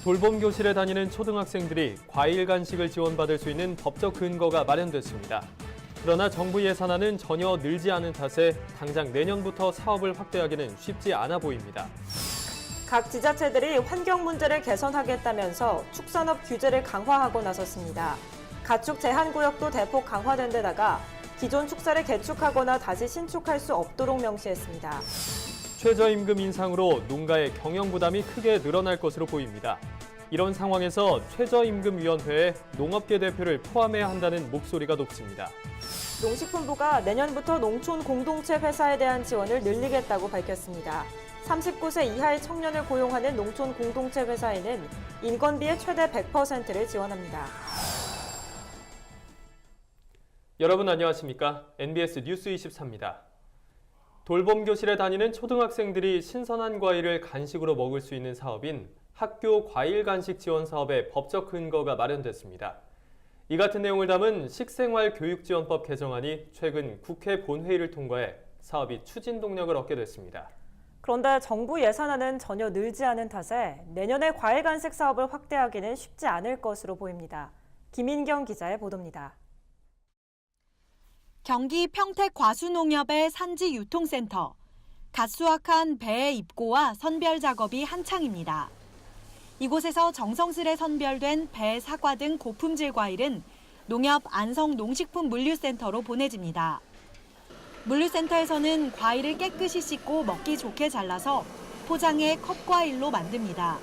돌봄 교실에 다니는 초등학생들이 과일 간식을 지원받을 수 있는 법적 근거가 마련됐습니다. 그러나 정부 예산안은 전혀 늘지 않은 탓에 당장 내년부터 사업을 확대하기는 쉽지 않아 보입니다. 각 지자체들이 환경 문제를 개선하겠다면서 축산업 규제를 강화하고 나섰습니다. 가축 제한구역도 대폭 강화된 데다가 기존 축사를 개축하거나 다시 신축할 수 없도록 명시했습니다. 최저임금 인상으로 농가의 경영 부담이 크게 늘어날 것으로 보입니다. 이런 상황에서 최저임금위원회에 농업계 대표를 포함해야 한다는 목소리가 높습니다. 농식품부가 내년부터 농촌 공동체 회사에 대한 지원을 늘리겠다고 밝혔습니다. 39세 이하의 청년을 고용하는 농촌 공동체 회사에는 인건비의 최대 100%를 지원합니다. 여러분 안녕하십니까? NBS 뉴스 24입니다. 돌봄 교실에 다니는 초등학생들이 신선한 과일을 간식으로 먹을 수 있는 사업인 학교 과일 간식 지원 사업의 법적 근거가 마련됐습니다. 이 같은 내용을 담은 식생활교육지원법 개정안이 최근 국회 본회의를 통과해 사업이 추진 동력을 얻게 됐습니다. 그런데 정부 예산안은 전혀 늘지 않은 탓에 내년에 과일 간식 사업을 확대하기는 쉽지 않을 것으로 보입니다. 김인경 기자의 보도입니다. 경기 평택 과수농협의 산지 유통센터. 갓 수확한 배의 입고와 선별 작업이 한창입니다. 이곳에서 정성스레 선별된 배, 사과 등 고품질 과일은 농협 안성농식품 물류센터로 보내집니다. 물류센터에서는 과일을 깨끗이 씻고 먹기 좋게 잘라서 포장해 컵과일로 만듭니다.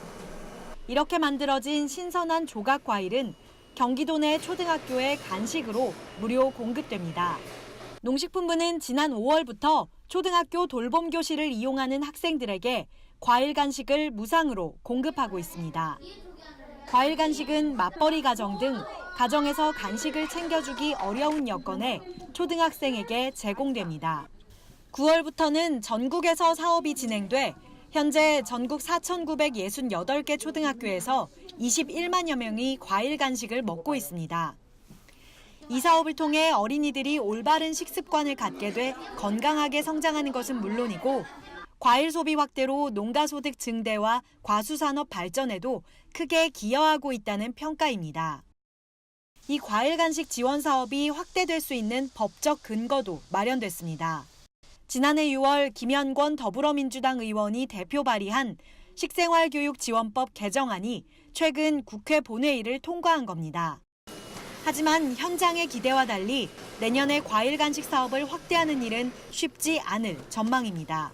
이렇게 만들어진 신선한 조각 과일은 경기도 내 초등학교에 간식으로 무료 공급됩니다. 농식품부는 지난 5월부터 초등학교 돌봄 교실을 이용하는 학생들에게 과일 간식을 무상으로 공급하고 있습니다. 과일 간식은 맞벌이 가정 등 가정에서 간식을 챙겨주기 어려운 여건에 초등학생에게 제공됩니다. 9월부터는 전국에서 사업이 진행돼 현재 전국 4,968개 초등학교에서 21만여 명이 과일 간식을 먹고 있습니다. 이 사업을 통해 어린이들이 올바른 식습관을 갖게 돼 건강하게 성장하는 것은 물론이고 과일 소비 확대로 농가 소득 증대와 과수산업 발전에도 크게 기여하고 있다는 평가입니다. 이 과일 간식 지원 사업이 확대될 수 있는 법적 근거도 마련됐습니다. 지난해 6월 김현권 더불어민주당 의원이 대표 발의한 식생활교육지원법 개정안이 최근 국회 본회의를 통과한 겁니다. 하지만 현장의 기대와 달리 내년에 과일 간식 사업을 확대하는 일은 쉽지 않을 전망입니다.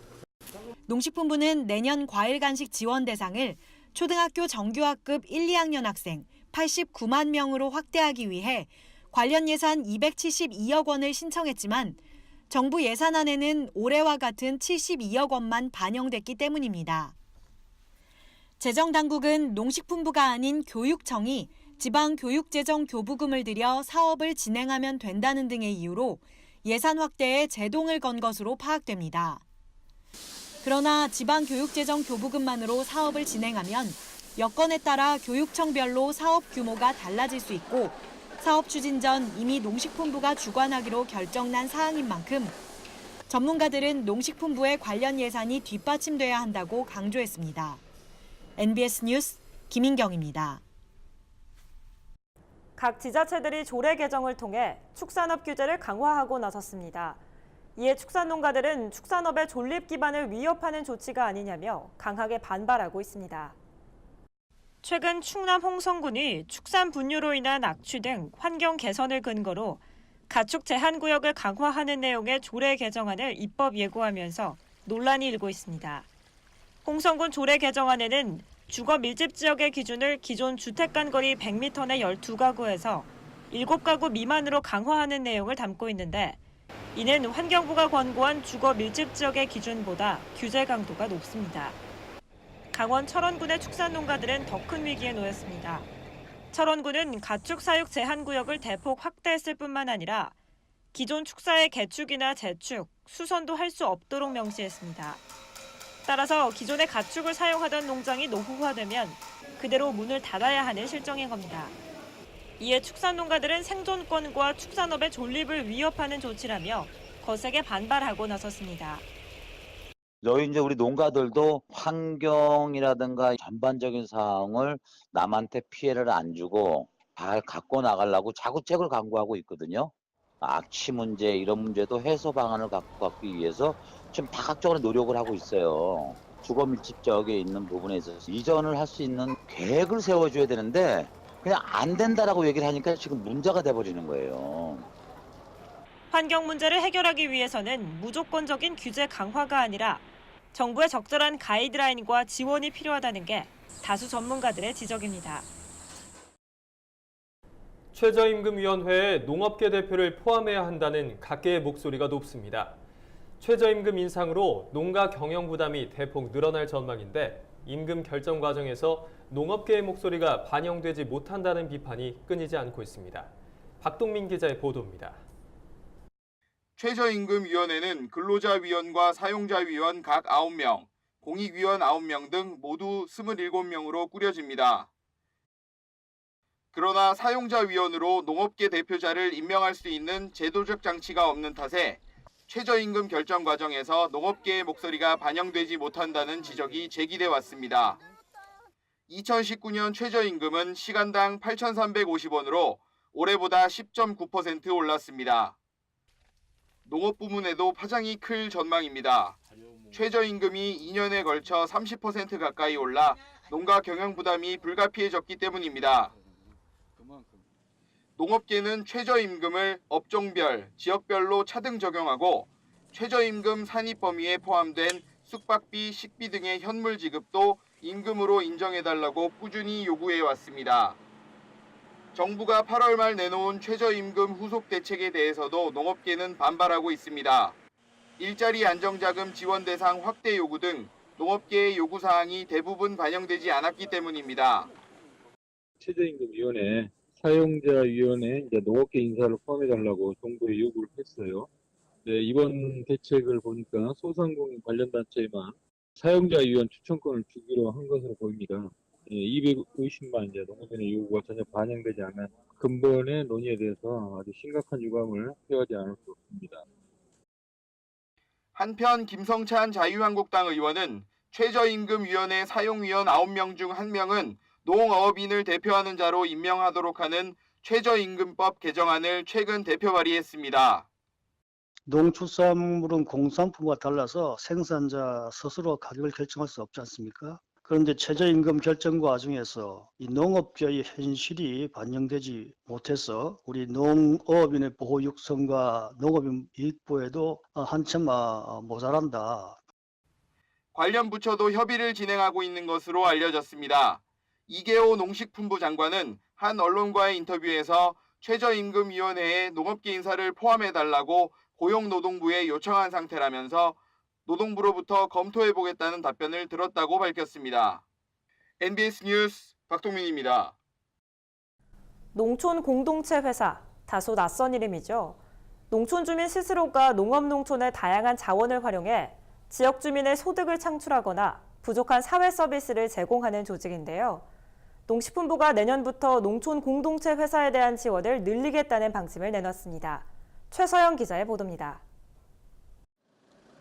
농식품부는 내년 과일 간식 지원 대상을 초등학교 정규학급 1, 2학년 학생 89만 명으로 확대하기 위해 관련 예산 272억 원을 신청했지만 정부 예산안에는 올해와 같은 72억 원만 반영됐기 때문입니다. 재정당국은 농식품부가 아닌 교육청이 지방교육재정교부금을 들여 사업을 진행하면 된다는 등의 이유로 예산 확대에 제동을 건 것으로 파악됩니다. 그러나 지방교육재정교부금만으로 사업을 진행하면 여건에 따라 교육청별로 사업 규모가 달라질 수 있고 사업 추진 전 이미 농식품부가 주관하기로 결정난 사항인 만큼 전문가들은 농식품부의 관련 예산이 뒷받침돼야 한다고 강조했습니다. NBS 뉴스 김인경입니다. 각 지자체들이 조례 개정을 통해 축산업 규제를 강화하고 나섰습니다. 이에 축산농가들은 축산업의 존립 기반을 위협하는 조치가 아니냐며 강하게 반발하고 있습니다. 최근 충남 홍성군이 축산 분유로 인한 악취 등 환경 개선을 근거로 가축 제한구역을 강화하는 내용의 조례 개정안을 입법 예고하면서 논란이 일고 있습니다. 홍성군 조례 개정안에는 주거 밀집 지역의 기준을 기존 주택간거리 100m 내 12가구에서 7가구 미만으로 강화하는 내용을 담고 있는데 이는 환경부가 권고한 주거 밀집 지역의 기준보다 규제 강도가 높습니다. 강원 철원군의 축산농가들은 더 큰 위기에 놓였습니다. 철원군은 가축 사육 제한구역을 대폭 확대했을 뿐만 아니라 기존 축사의 개축이나 재축, 수선도 할 수 없도록 명시했습니다. 따라서 기존의 가축을 사용하던 농장이 노후화되면 그대로 문을 닫아야 하는 실정인 겁니다. 이에 축산농가들은 생존권과 축산업의 존립을 위협하는 조치라며 거세게 반발하고 나섰습니다. 저희 이제 우리 농가들도 환경이라든가 전반적인 사항을 남한테 피해를 안 주고 잘 갖고 나가려고 자구책을 강구하고 있거든요. 악취 문제 이런 문제도 해소 방안을 갖고 가기 위해서 좀 다각적으로 노력을 하고 있어요. 주거 밀집지역에 있는 부분에 있어서 이전을 할 수 있는 계획을 세워줘야 되는데 그냥 안 된다라고 얘기를 하니까 지금 문제가 돼버리는 거예요. 환경 문제를 해결하기 위해서는 무조건적인 규제 강화가 아니라 정부의 적절한 가이드라인과 지원이 필요하다는 게 다수 전문가들의 지적입니다. 최저임금위원회에 농업계 대표를 포함해야 한다는 각계의 목소리가 높습니다. 최저임금 인상으로 농가 경영 부담이 대폭 늘어날 전망인데 임금 결정 과정에서 농업계의 목소리가 반영되지 못한다는 비판이 끊이지 않고 있습니다. 박동민 기자의 보도입니다. 최저임금위원회는 근로자위원과 사용자위원 각 9명, 공익위원 9명 등 모두 27명으로 꾸려집니다. 그러나 사용자위원으로 농업계 대표자를 임명할 수 있는 제도적 장치가 없는 탓에 최저임금 결정 과정에서 농업계의 목소리가 반영되지 못한다는 지적이 제기돼 왔습니다. 2019년 최저임금은 시간당 8,350원으로 올해보다 10.9% 올랐습니다. 농업 부문에도 파장이 클 전망입니다. 최저임금이 2년에 걸쳐 30% 가까이 올라 농가 경영 부담이 불가피해졌기 때문입니다. 농업계는 최저임금을 업종별, 지역별로 차등 적용하고 최저임금 산입 범위에 포함된 숙박비, 식비 등의 현물 지급도 임금으로 인정해달라고 꾸준히 요구해왔습니다. 정부가 8월 말 내놓은 최저임금 후속 대책에 대해서도 농업계는 반발하고 있습니다. 일자리 안정자금 지원 대상 확대 요구 등 농업계의 요구사항이 대부분 반영되지 않았기 때문입니다. 최저임금위원회, 사용자위원회, 이제 농업계 인사를 포함해달라고 정부에 요구를 했어요. 네, 이번 대책을 보니까 소상공인 관련 단체에만 사용자위원 추천권을 주기로 한 것으로 보입니다. 250만 이제 농업인의 요구가 전혀 반영되지 않은 근본의 논의에 대해서 아주 심각한 유감을 표하지 않을 수 없습니다. 한편 김성찬 자유한국당 의원은 최저임금위원회 사용위원 9명 중 1명은 농업인을 대표하는 자로 임명하도록 하는 최저임금법 개정안을 최근 대표 발의했습니다. 농축산물은 공산품과 달라서 생산자 스스로 가격을 결정할 수 없지 않습니까? 그런데 최저임금 결정 과정에서 이 농업계의 현실이 반영되지 못해서 우리 농업인의 보호 육성과 농업인 이익보에도 한참 모자란다. 관련 부처도 협의를 진행하고 있는 것으로 알려졌습니다. 이계호 농식품부 장관은 한 언론과의 인터뷰에서 최저임금위원회에 농업계 인사를 포함해달라고 고용노동부에 요청한 상태라면서 노동부로부터 검토해보겠다는 답변을 들었다고 밝혔습니다. NBS 뉴스 박동민입니다. 농촌 공동체 회사, 다소 낯선 이름이죠. 농촌 주민 스스로가 농업농촌의 다양한 자원을 활용해 지역 주민의 소득을 창출하거나 부족한 사회 서비스를 제공하는 조직인데요. 농식품부가 내년부터 농촌 공동체 회사에 대한 지원을 늘리겠다는 방침을 내놨습니다. 최서영 기자의 보도입니다.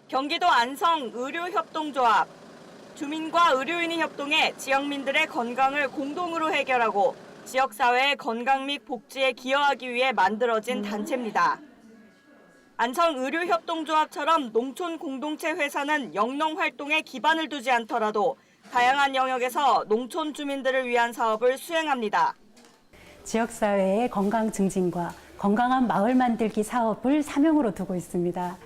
경기도 안성 의료협동조합. 주민과 의료인이 협동해 지역민들의 건강을 공동으로 해결하고 지역사회의 건강 및 복지에 기여하기 위해 만들어진 단체입니다. 안성 의료협동조합처럼 농촌 공동체 회사는 영농 활동에 기반을 두지 않더라도 다양한 영역에서 농촌 주민들을 위한 사업을 수행합니다. 지역사회의 건강 증진과 건강한 마을 만들기 사업을 사명으로 두고 있습니다.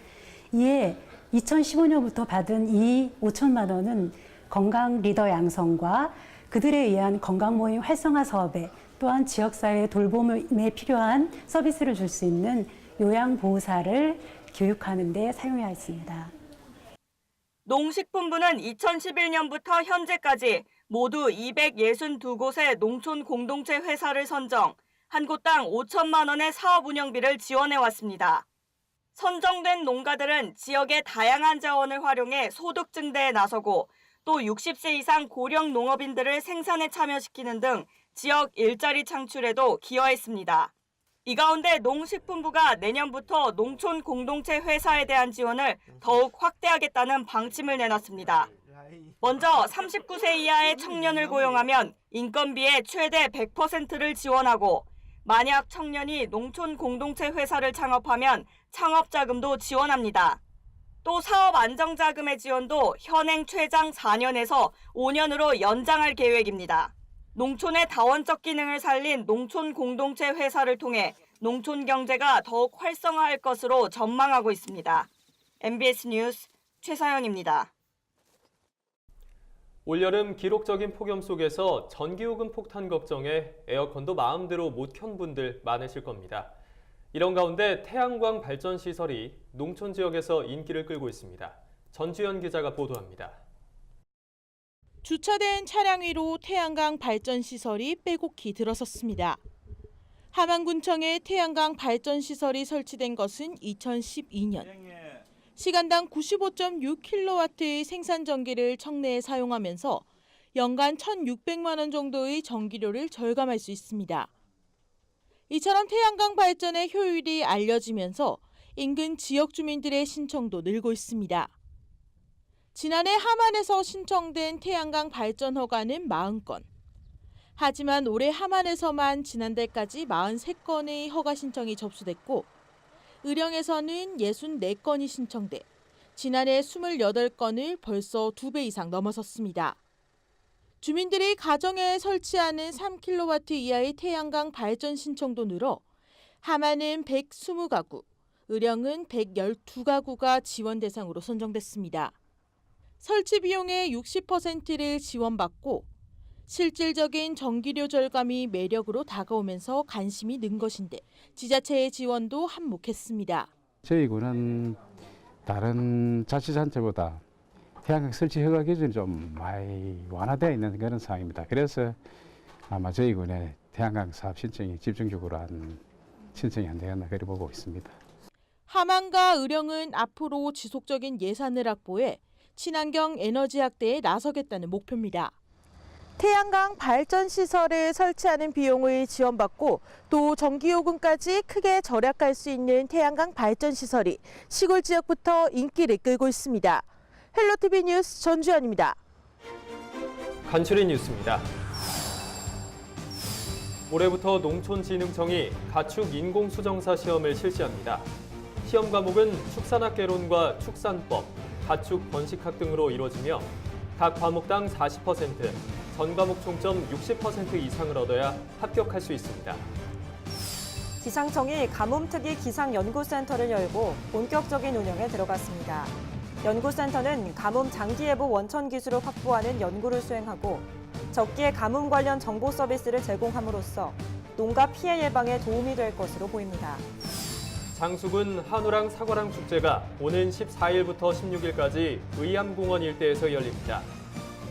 이에 2015년부터 받은 이 5천만 원은 건강 리더 양성과 그들에 의한 건강 모임 활성화 사업에 또한 지역사회의 돌봄에 필요한 서비스를 줄 수 있는 요양보호사를 교육하는 데 사용하였습니다. 농식품부는 2011년부터 현재까지 모두 262곳의 농촌 공동체 회사를 선정, 한 곳당 5천만 원의 사업 운영비를 지원해왔습니다. 선정된 농가들은 지역의 다양한 자원을 활용해 소득 증대에 나서고 또 60세 이상 고령 농업인들을 생산에 참여시키는 등 지역 일자리 창출에도 기여했습니다. 이 가운데 농식품부가 내년부터 농촌 공동체 회사에 대한 지원을 더욱 확대하겠다는 방침을 내놨습니다. 먼저 39세 이하의 청년을 고용하면 인건비의 최대 100%를 지원하고 만약 청년이 농촌 공동체 회사를 창업하면 창업자금도 지원합니다. 또 사업 안정자금의 지원도 현행 최장 4년에서 5년으로 연장할 계획입니다. 농촌의 다원적 기능을 살린 농촌 공동체 회사를 통해 농촌 경제가 더욱 활성화할 것으로 전망하고 있습니다. MBS 뉴스 최사연입니다. 올여름 기록적인 폭염 속에서 전기요금 폭탄 걱정에 에어컨도 마음대로 못 켠 분들 많으실 겁니다. 이런 가운데 태양광 발전 시설이 농촌 지역에서 인기를 끌고 있습니다. 전주현 기자가 보도합니다. 주차된 차량 위로 태양광 발전 시설이 빼곡히 들어섰습니다. 함안군청에 태양광 발전 시설이 설치된 것은 2012년. 시간당 95.6kW의 생산 전기를 청내에 사용하면서 연간 1,600만 원 정도의 전기료를 절감할 수 있습니다. 이처럼 태양광 발전의 효율이 알려지면서 인근 지역 주민들의 신청도 늘고 있습니다. 지난해 함안에서 신청된 태양광 발전 허가는 40건. 하지만 올해 함안에서만 지난달까지 43건의 허가 신청이 접수됐고 의령에서는 64건이 신청돼 지난해 28건을 벌써 2배 이상 넘어섰습니다. 주민들이 가정에 설치하는 3kW 이하의 태양광 발전 신청도 늘어 함안은 120가구, 의령은 112가구가 지원 대상으로 선정됐습니다. 설치 비용의 60%를 지원받고 실질적인 전기료 절감이 매력으로 다가오면서 관심이 는 것인데 지자체의 지원도 한몫했습니다. 저희 군은 다른 자치단체보다 태양광 설치 허가 기준이 좀 많이 완화되어 있는 그런 상황입니다. 그래서 아마 저희 군의 태양광 사업 신청이 집중적으로 한 신청이 안 되었나 그렇게 보고 있습니다. 함안과 의령은 앞으로 지속적인 예산을 확보해 친환경 에너지 확대에 나서겠다는 목표입니다. 태양광 발전 시설을 설치하는 비용을 지원받고 또 전기요금까지 크게 절약할 수 있는 태양광 발전 시설이 시골 지역부터 인기를 끌고 있습니다. 헬로티비 뉴스 전주현입니다. 간추린 뉴스입니다. 올해부터 농촌진흥청이 가축 인공수정사 시험을 실시합니다. 시험 과목은 축산학개론과 축산법, 가축 번식학 등으로 이루어지며 각 과목당 40%, 전 과목 총점 60% 이상을 얻어야 합격할 수 있습니다. 기상청이 가뭄특위 기상연구센터를 열고 본격적인 운영에 들어갔습니다. 연구센터는 가뭄 장기예보 원천 기술을 확보하는 연구를 수행하고 적기에 가뭄 관련 정보 서비스를 제공함으로써 농가 피해 예방에 도움이 될 것으로 보입니다. 장수군 한우랑 사과랑 축제가 오는 14일부터 16일까지 의암공원 일대에서 열립니다.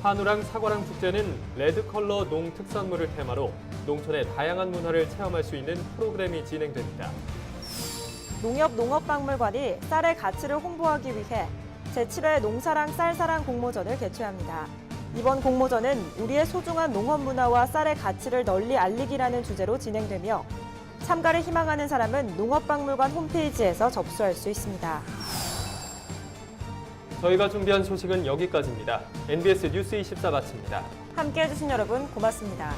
한우랑 사과랑 축제는 레드컬러 농특산물을 테마로 농촌의 다양한 문화를 체험할 수 있는 프로그램이 진행됩니다. 농업박물관이 쌀의 가치를 홍보하기 위해 제7회 농사랑 쌀사랑 공모전을 개최합니다. 이번 공모전은 우리의 소중한 농업 문화와 쌀의 가치를 널리 알리기라는 주제로 진행되며 참가를 희망하는 사람은 농업박물관 홈페이지에서 접수할 수 있습니다. 저희가 준비한 소식은 여기까지입니다. NBS 뉴스 24 마칩니다. 함께해 주신 여러분 고맙습니다.